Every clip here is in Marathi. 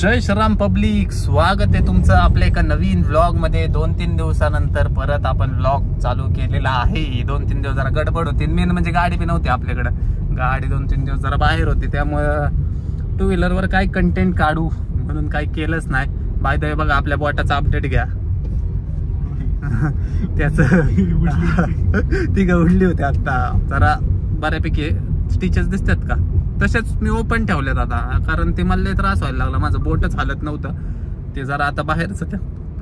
जय श्रीराम पब्लिक, स्वागत आहे तुमचं आपल्या एका नवीन व्लॉग मध्ये। 2-3 दिवसानंतर परत आपण व्लॉग चालू केलेला आहे। 2-3 दिवस जरा गडबड होती, मेन म्हणजे गाडी पण नव्हती आपल्याकडे। गाडी 2-3 दिवस जरा बाहेर होती, त्यामुळे टू व्हीलर वर काही कंटेंट काढू म्हणून काही केलंच नाही। बाय द वे बघा, आपल्या बोटाचा अपडेट घ्या। त्याच ती उडली होती आता, जरा बऱ्यापैकी स्टिचेस दिसतात का, तसेच मी ओपन ठेवलेत आता, कारण ते मला त्रास व्हायला लागला, माझं बोटच हालत नव्हतं। ते जरा आता बाहेरच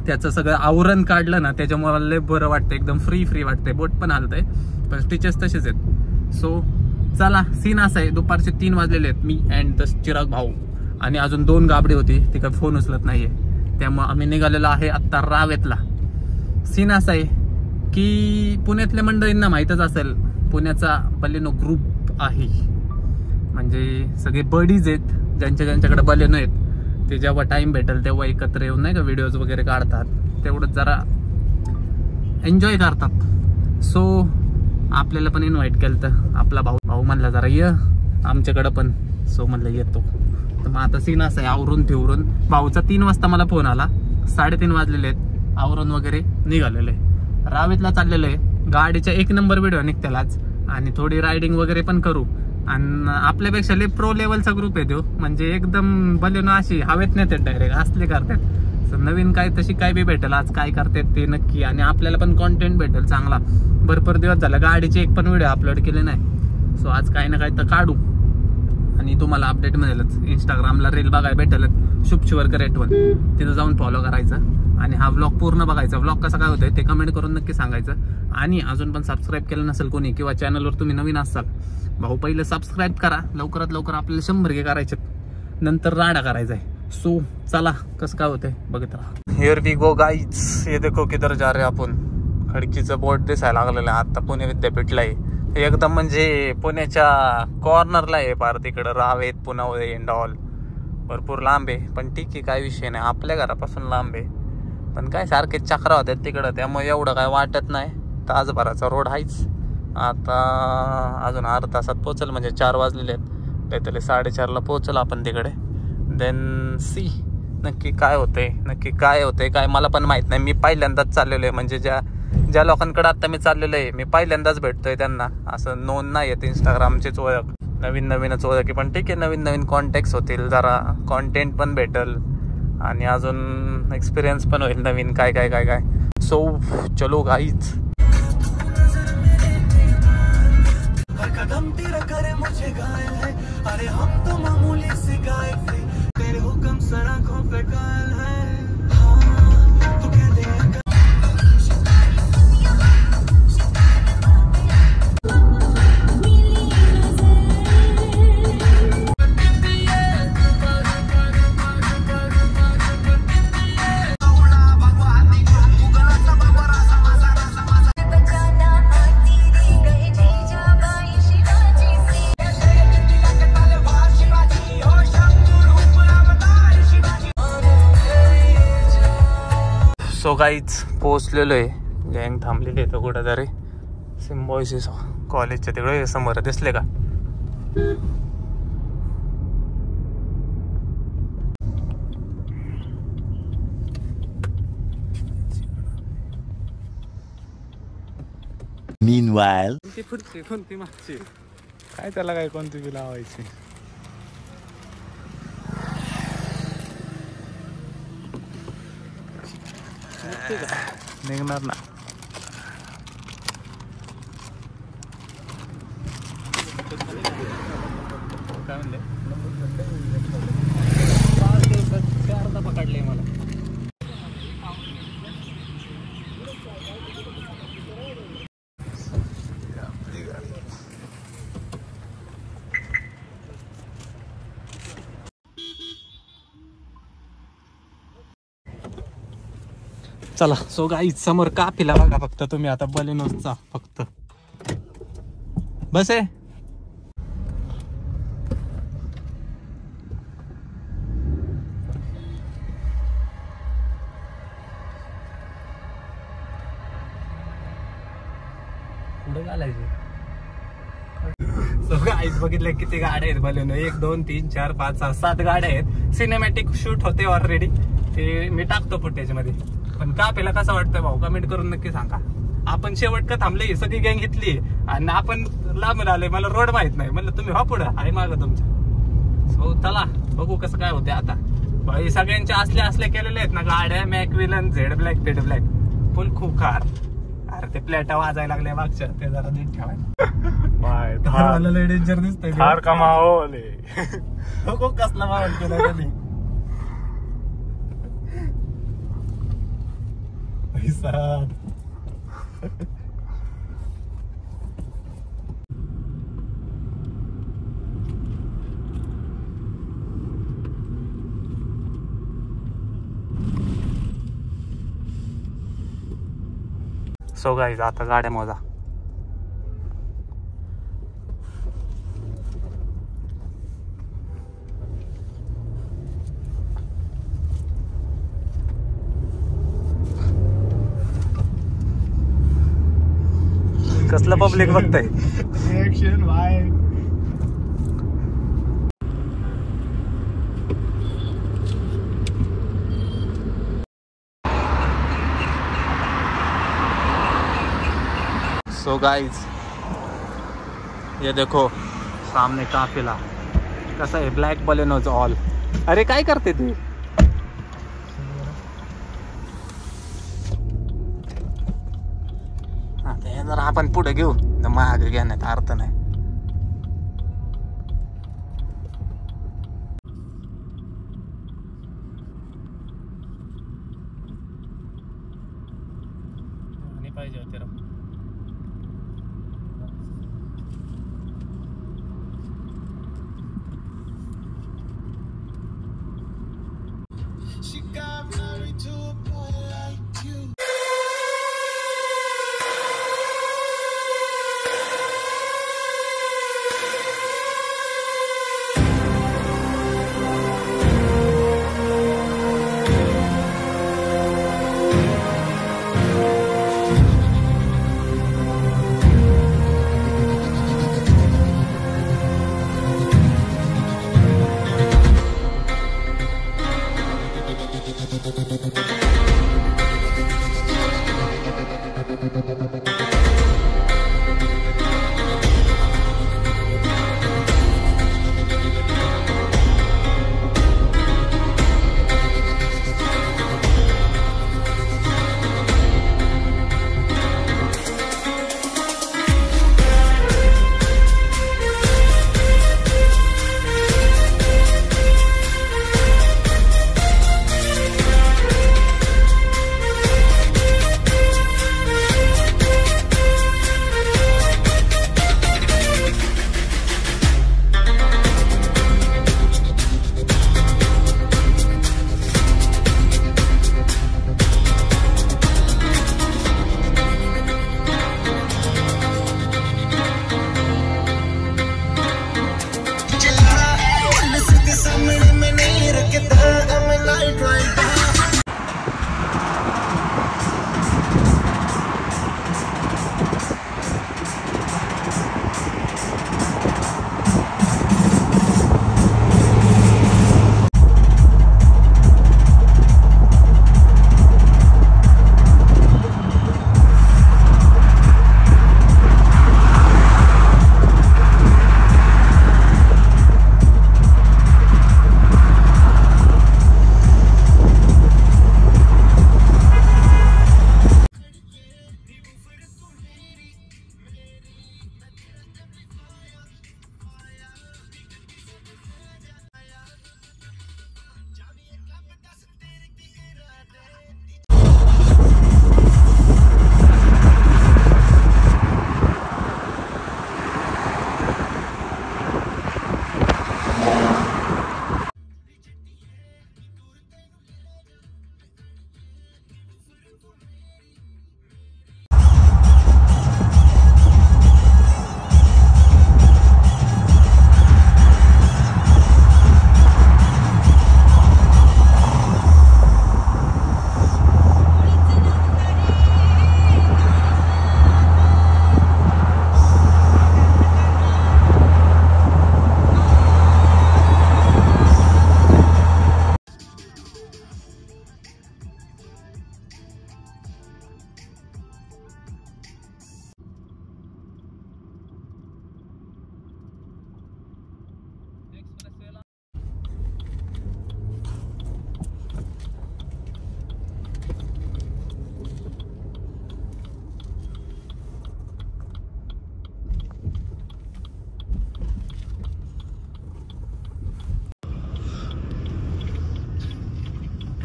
त्याचं सगळं आवरण काढलं ना, त्याच्यामुळे मला लय बरं वाटतं, एकदम फ्री वाटतंय। बोट पण हालतंय पण स्टिचेस तसेच आहेत। सो चला, सीन असा आहे, दुपारचे 3 वाजलेले आहेत। मी अँड द चिराग भाऊ आणि अजून 2 गाबडे होती, ती काही फोन उचलत नाहीये, त्यामुळे आम्ही निघालेलो आहे आत्ता रावेतला। सीन असा आहे की पुण्यातल्या मंडळींना माहीतच असेल, पुण्याचा बलेनो ग्रुप आहे, म्हणजे सगळे बडीज आहेत, ज्यांच्याकडे बलेनो आहेत ते जेव्हा टाइम भेटेल तेव्हा एकत्र येऊन नाही का व्हिडिओज वगैरे काढतात, तेवढंच जरा एन्जॉय करतात। सो आपल्याला पण इन्व्हाइट केलं, तर आपला भाऊ म्हणला जरा ये आमच्याकडं पण, सो म्हणलं येतो। तर मग आता सीन असं आहे, आवरून ठेवरून भाऊचा 3 वाजता मला फोन आला, 3:30 वाजलेले आहेत, आवरून वगैरे निघालेलं आहे, रावेतला चाललेलं आहे। गाडीच्या 1 नंबर व्हिडिओ निघतेलाच आणि थोडी रायडिंग वगैरे पण करू। आणि आपल्यापेक्षा लय प्रो लेवलचा ग्रुप आहे तो, म्हणजे एकदम बलेनो अशी हवेत नेतात डायरेक्ट, असले करतात। नवीन काय तशी काय बी भेटेल, आज काय करतात ते नक्की, आणि आपल्याला पण कॉन्टेंट भेटेल चांगला। भरपूर दिवस झाला गाडीचे एक पण व्हिडिओ अपलोड केले नाही, सो आज काही ना काही तर काढू आणि तुम्हाला अपडेट मिळेलच। इंस्टाग्रामला रील बघायला भेटेलच, शुभशिवरकर @1, तिथं जाऊन फॉलो करायचं आणि हा व्लॉग पूर्ण बघायचा। व्लॉग कसा काय होतोय ते कमेंट करून नक्की सांगायचं। आणि अजून पण सबस्क्राईब केलं नसेल कोणी, किंवा चॅनलवर तुम्ही नवीन असाल, भाऊ पहिलं सबस्क्राईब करा, लवकरात लवकर आपल्याला 100 करायचे, नंतर राडा करायचा आहे। सो चला, कसं काय होतंय बघत राहा। हिअर वी गो गाईज, ये देखो किधर जा रहे आपण। खडकीचं बोर्ड दिसायला लागलेलं आहे, आता पुणे विद्यापीठला आहे, एकदम म्हणजे पुण्याच्या कॉर्नरला आहे, पार तिकडं रावेत, पुणे एंड ऑल भरपूर लांब आहे, पण ठीक आहे, काय विषय नाही, आपल्या घरापासून लांब आहे, पण काय सारखे चक्रा होत्यात तिकडं, त्यामुळे एवढं काय वाटत नाही। तासभराचा रोड आहेच, आता अजून अर्धा तासात पोहोचल, म्हणजे 4 वाजलेले आहेत, काहीतरी 4:30ला पोहोचल आपण तिकडे। देन सी नक्की काय होतंय काय मला पण माहित नाही। मी पहिल्यांदाच चाललेलो आहे, म्हणजे ज्या लोकांकडे आता मी चाललेलो आहे, मी पहिल्यांदाच भेटतोय त्यांना, असं नोंद नाही आहेत इंस्टाग्रामचीच ओळख, नवीनच ओळखी, पण ठीक आहे, नवीन कॉन्टॅक्ट्स होतील, जरा कॉन्टेंट पण भेटल आणि अजून एक्सपिरियन्स पण होईल नवीन काय। सो चलो गाईज। कदम तेरा करे मुझे घायल है, अरे हम तो मामूली से गायब थे, तेरे हुक्म सड़कों पे कायल है। हाँ, तू कह दे गाईच पोहोचलेलो आहे. गँग थांबलेली आहे कुठं तरी सिम्बॉयसिस कॉलेजच्या तिकडे समोर दिसले का? Meanwhile, कोणती मागची काय त्याला काय कोणती बी लावायची. निघणार ना. काय म्हणले? अर्धा पकडले मला. चला सो गाईज समोर काफिला बघा फक्त तुम्ही आता बलेनोसचा फक्त बस आहे. पुढे घालायचे. सो गाईज बघितलं किती गाड्या आहेत बलेनो. 1 2 3 4 5 6 7 गाड्या आहेत. सिनेमॅटिक शूट होते ऑलरेडी. ते मी टाकतो फुटेज मध्ये. पण काफिला कसं वाटतंय भाऊ कमेंट करून नक्की सांगा. आपण शेवट का थांबले सगळी गँग घेतली आणि आपण लांब आलोय. मला रोड माहित नाही. म्हणलं तुम्ही हा पुढं आहे मागं तुमच्या. सो चला बघू कसं काय होते आता. भाई सगळ्यांच्या असल्या केलेल्या आहेत ना गाड्या. मॅकविलन झेड ब्लॅक पेड ब्लॅक फुल खूप कार. अरे ते प्लेटा वाजायला लागले मागच्या ते जरा नीट ठेवायला. डेंजर दिसतंय. फार कमावले. कसला मावल केला त्यांनी. सो गाईज आता गाड्या मोजा. कसलं पब्लिक बघताय. रिएक्शन भाई. सो गाइज ये देखो सामने काफिला कसा है. Black Balenos all. अरे काय करते तू. आता जर आपण पुढे घेऊ तर मागे घेण्यात अर्थ नाही. पाहिजे होते She got married to a boy like you.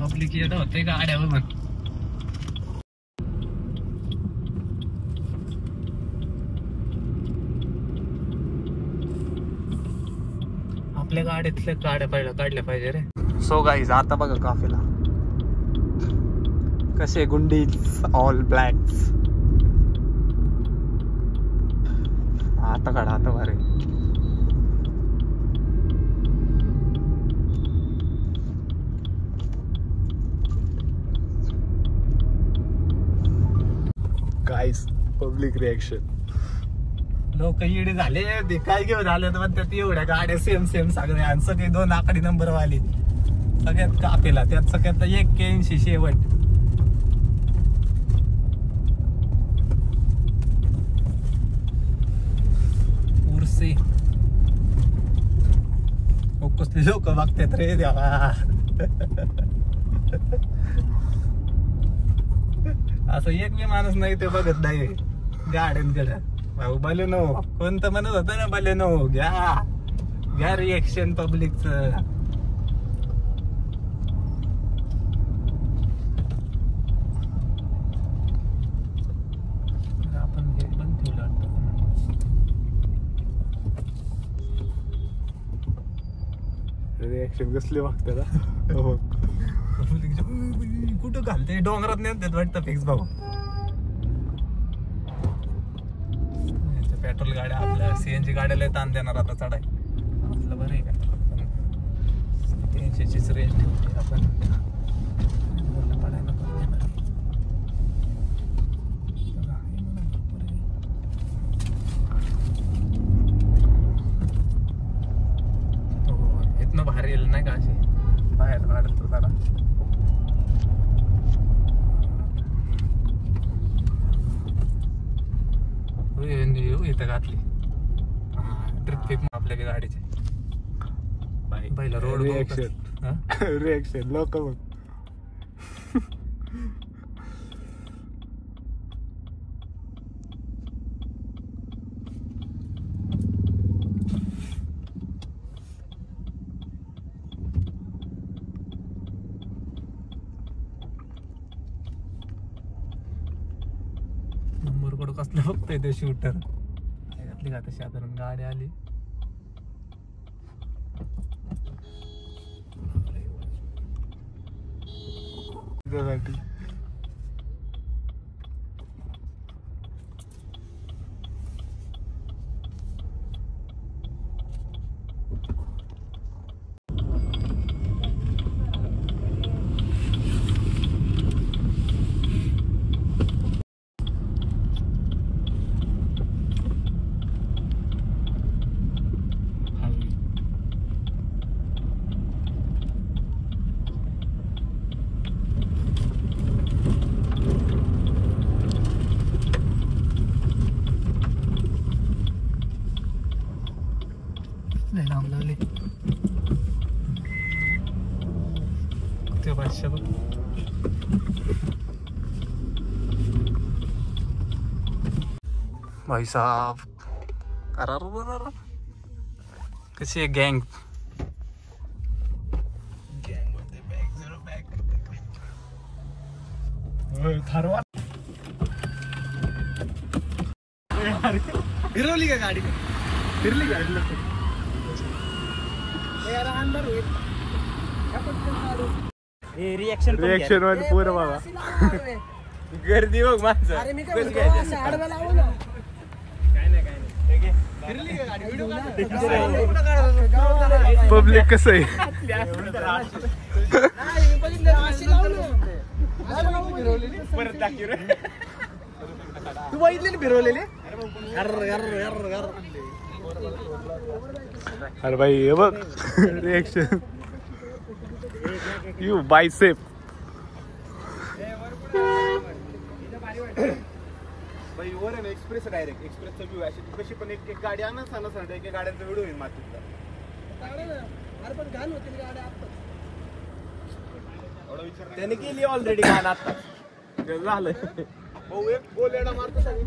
Public येत होते गाड्या बघून. आपल्या गाड्यातल्या गाड्या काढल्या पाहिजे रे. सो गाईज आता बघा काफेला कसे गुंडीज ऑल ब्लॅक्स. आता काढा आता भारी. गाईस पब्लिक रिएक्शन. लोक येडे झाले ते काय घेऊन आले तर त्यात एवढ्या गाड्या सेम सगळ्या आणि सगळे 2 आकडी नंबर वाले सगळ्यात कापेला. त्यात सगळ्यात 81 शेवट. उरसे कसले लोक बघतात रे देवा. असं एक मी माणूस नाही ते बघत नाही गाड्यांकडे. भाऊ बलेनो कोणतं म्हणत होतं ना बलेनो घ्या रिएक्शन पब्लिकच. आपण हे पण ठेवलं रिएक्शन कसले बघतात. कुठं घालते डोंगरात नेतात वाटतं फिक्स भाऊ. पेट्रोल गाड्या आपल्या CNG गाड्याला ताण देणार आता चढाय. आपलं बरं आहे का 300चीच रेंज ठेवते आपण. इथनं बाहेर येईल नाही का अशी बाहेर काढत तो जरा. इथं घातली ट्रिप आपल्या गाडीची पहिला रोड. रिएक्शन लोक बघ. नंबर कडं कसलं बघतोय ते शूटर. घातली का तशी साधारण गाडी आली. नाही लांब लागले ते बादशाह बघ. भाई साहब अरे कशी आहे गँग. फिरवली का गाडी. फिरली गाडी. रिएक्शन मध्ये पुरं बाबा. गर्दी बघ माणसं. पब्लिक कसं आहे. परत दाखव रे. तू बघितलेली फिरवलेली. अरे भाई हे बघ रिएक्शन. You bicep. भाई वर आहे ना एक्सप्रेस डायरेक्ट एक्सप्रेसचा व्ह्यू अशी कशी पण एक गाडी आणा सांग एक गाड्यांचा व्हिडिओ येईल मातीचा. त्याने केली ऑलरेडी गाणं आता झालं. भाऊ एक गोलेडा मारतो सगळी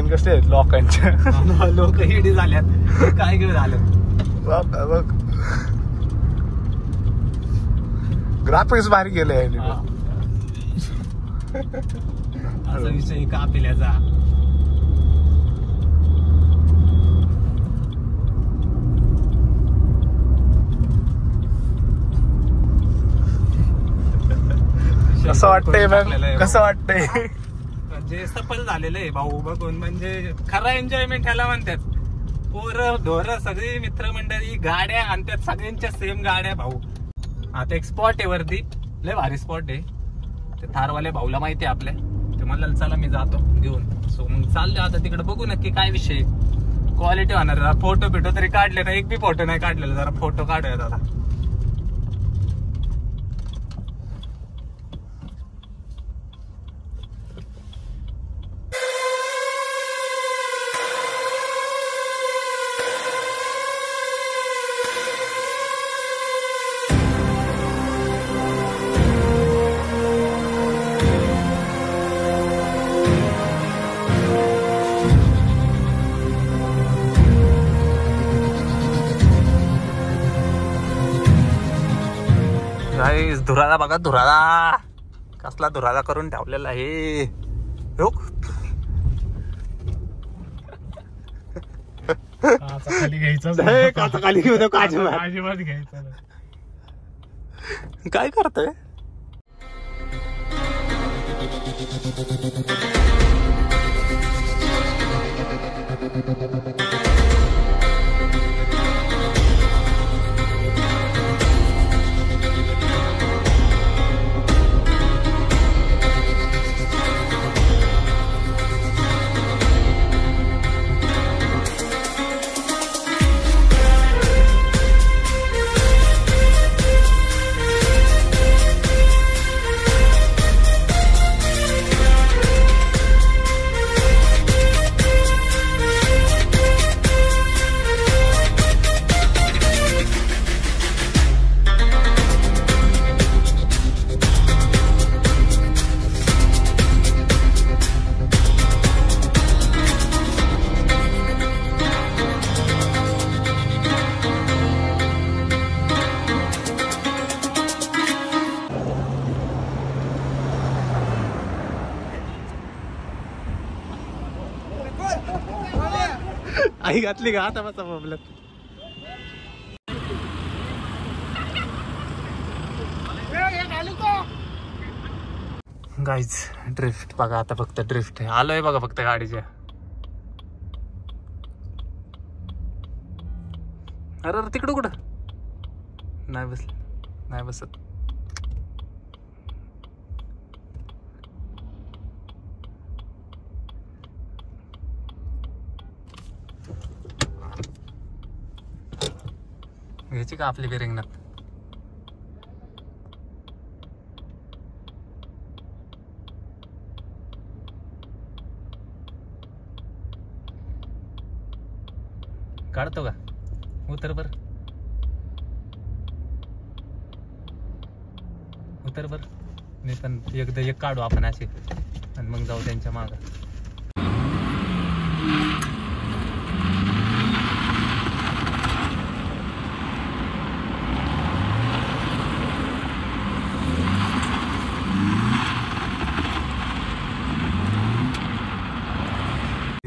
कसले आहेत लोकांच्या लोक हिडी झाल्यात काय घेऊन झाल्यात ग्राफिक्स भारी गेले असा विषय कापिल्याचा. कसं वाटतंय मॅम कसं वाटतंय जे सफल झालेलं आहे भाऊ बघून म्हणजे खरा एन्जॉयमेंट ह्याला म्हणतात. पोरं ढोरं सगळी मित्रमंडळी गाड्या आणतात सगळ्यांच्या सेम गाड्या भाऊ. आता एक स्पॉट आहे वरती लय भारी स्पॉट आहे ते थारवाल्या भाऊला माहिती आहे आपल्या ते मला चला मी जातो घेऊन. सो मग चालले आता तिकडे बघू नक्की काय विषय क्वालिटी होणार. फोटो बिटो तरी काढले ना एक बी फोटो नाही काढलेला जरा फोटो काढूया दादा. धुराला बघा धुराला कसला धुराला करून ठेवलेला आहे. खाली घ्यायचं खाली घेऊ नको अजिबात घ्यायचं. काय करतोय आई घातली का आता बसा बबलत. गाईज ड्रिफ्ट बघा आता फक्त ड्रिफ्ट आहे आलोय बघा फक्त गाडीच्या. अरे तिकडं कुठं नाही बसलं नाही बसत. घ्यायची का आपली बेरिंगनात. काढतो का उतर बर उतर बर मी पण एकदा एक काढू आपण असे आणि मग जाऊ त्यांच्या माग.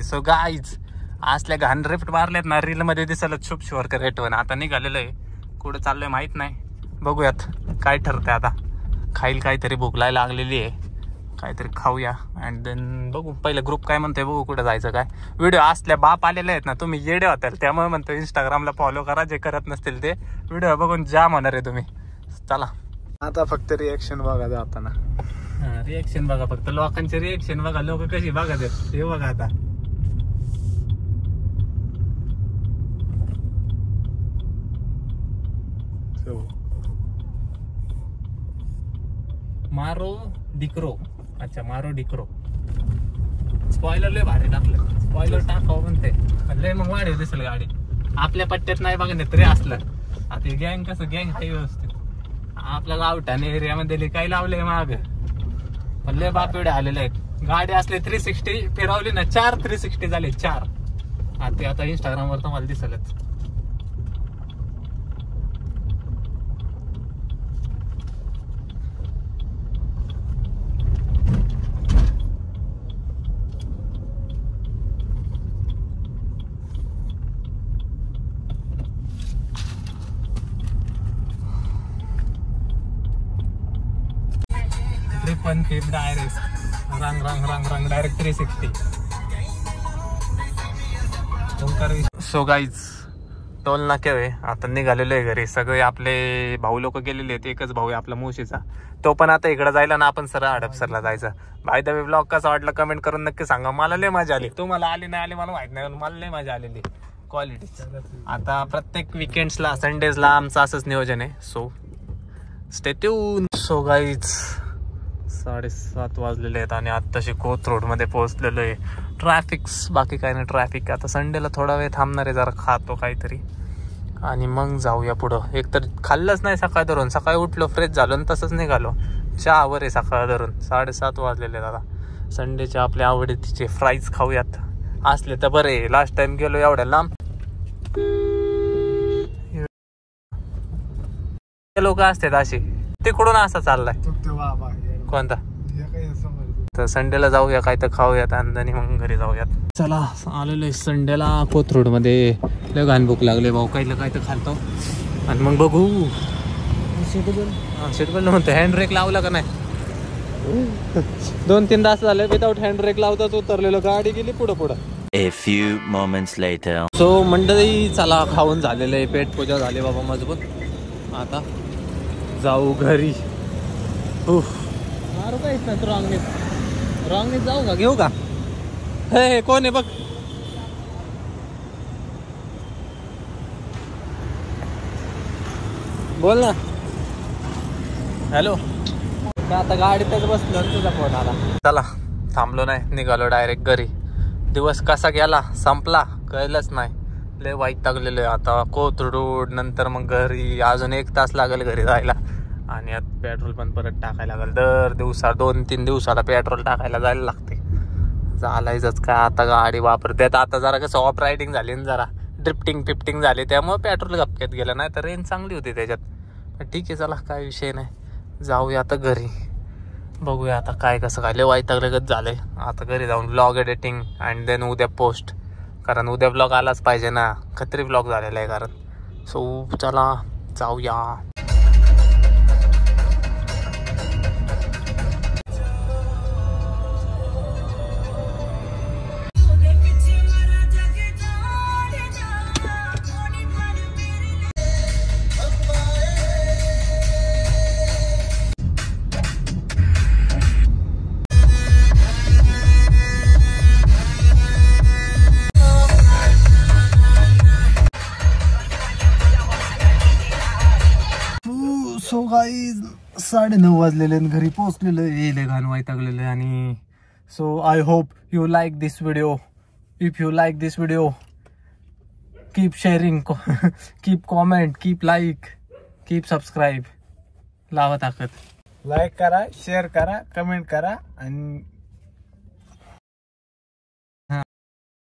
सो गाईज असल्या घाण ड्रिफ्ट मारल्यात ना रील मध्ये दिसायला शुभ शुअर रेटवन. आता निघालेलं आहे कुठं चाललंय माहित नाही बघूयात काय ठरतंय. आता खाईल काहीतरी भूक लागलेली आहे काहीतरी खाऊया अँड देन बघू. पहिलं ग्रुप काय म्हणतोय बघू कुठं जायचं काय. व्हिडिओ असल्या बाप आलेले आहेत ना तुम्ही येडे होताल त्यामुळे म्हणतो इंस्टाग्रामला फॉलो करा. जे करत नसतील ते व्हिडिओ बघून जाम होणार आहे तुम्ही. चला आता फक्त रिएक्शन बघा जाताना. रिएक्शन बघा फक्त लोकांचे रिएक्शन बघा लोक कशी बघा ते बघा. आता मारो डिक्रो. अच्छा मारो डिक्रो. स्पॉइलर लय भारी टाकलं. स्पॉइलर टाकावं म्हणते लय मग वाढेल दिसेल गाडी. आपल्या पट्ट्यात नाही बघा तरी असलं. आता गँग कसं गँग हाय व्यवस्थित आपल्या गावठाण एरियामध्ये काही लावले माग पण लय बापेडे आलेले आहेत. गाडी असले 360 फिरवली ना 4 360 झाले 4. आता इंस्टाग्रामवर तर मला दिसलच. पण टिप डायरेक्ट रंग रंग रंग रंग डायरेक्ट 360. सो गाईज टोल नाके आता निघालेलो आहे घरी. सगळे आपले भाऊ लोक गेलेले आहेत. एकच भाऊ आहे आपला मुशीचा, तो पण आता इकडे जायला ना आपण सरळ हडपसरला जायचं. बाय द वे ब्लॉग कसा वाटला कमेंट करून नक्की सांगा. मला लय मजा आली. तुम्हाला आली नाही आली मला माहित नाही, मला लय मजा आलेली क्वालिटी. आता प्रत्येक विकेंड्सला संडेजला आमचं असंच नियोजन आहे. So stay tune. So guys 7:30 वाजलेले आहेत आणि आत्ताशी कोथरूड मध्ये पोहोचलेलो आहे. ट्रॅफिक्स बाकी काय नाही ट्रॅफिक. आता संडेला थोडा वेळ थांबणार आहे, जरा खातो काहीतरी आणि मग जाऊया पुढं. एक तर खाल्लंच नाही सकाळ धरून. सकाळी उठलो फ्रेश झालो आणि तसंच निघालो. चहावर आहे सकाळ धरून. 7:30 वाजलेले दादा. संडेचे आपल्या आवडीचे फ्राईज खाऊयात असले तर बरे. लास्ट टाइम गेलो एवढ्या लांब. लोक असतात अशी. तिकडून असा चाललाय कोणता तर संडेला जाऊया काय तर खाऊयात आणि मग घरी जाऊयात. चला आलेलो आहे संडेला कोथरूड मध्ये. लय घाण भूक लागले भाऊ. काय तर खातो आणि मग बघू. सीटबेल्ट म्हणतो. हँड ब्रेक लावला का नाही? 2-3 तास झाले विदाउट हँड ब्रेक लावताच उतरलेलो. गाडी गेली पुढं. A few moments later. So मंडळी चला खाऊन झालेलं आहे. पेट पूजा झाली बाबा मजबूत. आता जाऊ घरी. मारू का इथं रॉंगनीत जाऊ का? घेऊ का? हे कोण आहे बघ. बोल ना. हॅलो. आता गाडीतच बसलो तुझा फोन आला. चला थांबलो नाही, निघालो डायरेक्ट घरी. दिवस कसा गेला संपला कळलंच नाही. लय वाईट लागलेलं आहे. आता कोथरूड नंतर मग घरी. अजून 1 तास लागेल घरी जायला आणि आता पेट्रोल पण परत टाकायला लागेल. दर दिवसा 2-3 दिवसाला पेट्रोल टाकायला जायला लागते. चालायचंच काय आता. गाडी वापरतात आता. जरा कसं ऑफ रायडिंग झाली ना, जरा ड्रिफ्टिंग झाली त्यामुळे पेट्रोल गपक्यात गेलं. नाही तर रेंज चांगली होती त्याच्यात. ठीक आहे चला काय विषय नाही. जाऊया आता घरी. बघूया आता काय कसं काय. लय वैतागलेगत झालंय. आता घरी जाऊन ब्लॉग एडिटिंग अँड देन उद्या पोस्ट. कारण उद्या ब्लॉग आलाच पाहिजे ना. खत्री ब्लॉग झालेला आहे कारण. सो चला जाऊया. सो गाईज 9:30 वाजलेले घरी पोहोचलेलं. येईल घाण वैतागलेलं आणि so I hope you like this video. If you like this video keep sharing, keep comment, keep like, keep subscribe. लावा ताकद. लाईक करा, शेअर करा, कमेंट करा आणि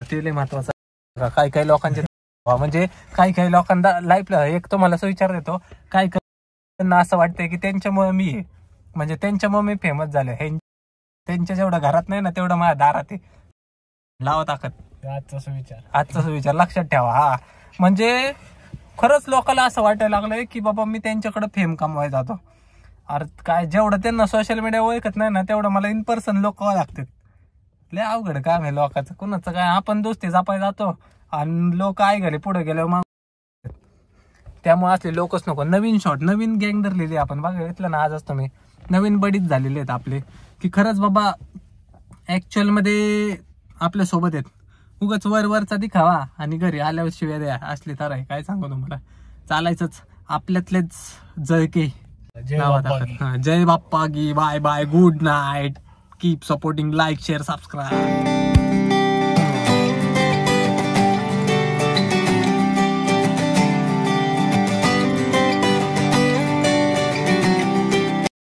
ते लय महत्वाचं. काही लोकांचे म्हणजे काही लोकांना लाईफला एक तुम्हाला असं विचार देतो. त्यांना असं वाटतंय की त्यांच्यामुळे मी आहे, म्हणजे त्यांच्यामुळे मी फेमस झाले. त्यांच्या जेवढं घरात नाही ना तेवढं माझ्या दारात आहे. लावा ताकद. आजचा विचार लक्षात ठेवा. हा म्हणजे खरंच लोकांना असं वाटायला लागलंय की बाबा मी त्यांच्याकडे फेम कमवायला जातो. अरे काय जेवढं त्यांना सोशल मीडिया ओळखत नाही ना तेवढं मला इन पर्सन लोक लागतात. लय अवघड काम आहे लोकांचं. कुणाचं काय आपण दोस्ती जपाय जातो आणि लोक आई घरी पुढे गेले मग. त्यामुळे असले लोकच नको. नवीन शॉट नवीन गँग धरलेली आपण बघा घेतलं ना. आज असतो मी नवीन बडीच झालेले आहेत आपले की खरंच बाबा ऍक्च्युअल मध्ये आपल्या सोबत आहेत. उगाच वरचा दिखावा आणि घरी आल्यावर शिव्या द्या असली तर आहे. काय सांगू तुम्हाला. चालायचंच आपल्यातलेच जळके. जय बाप्पा की. Bye bye. Good night. Keep supporting. Like share subscribe.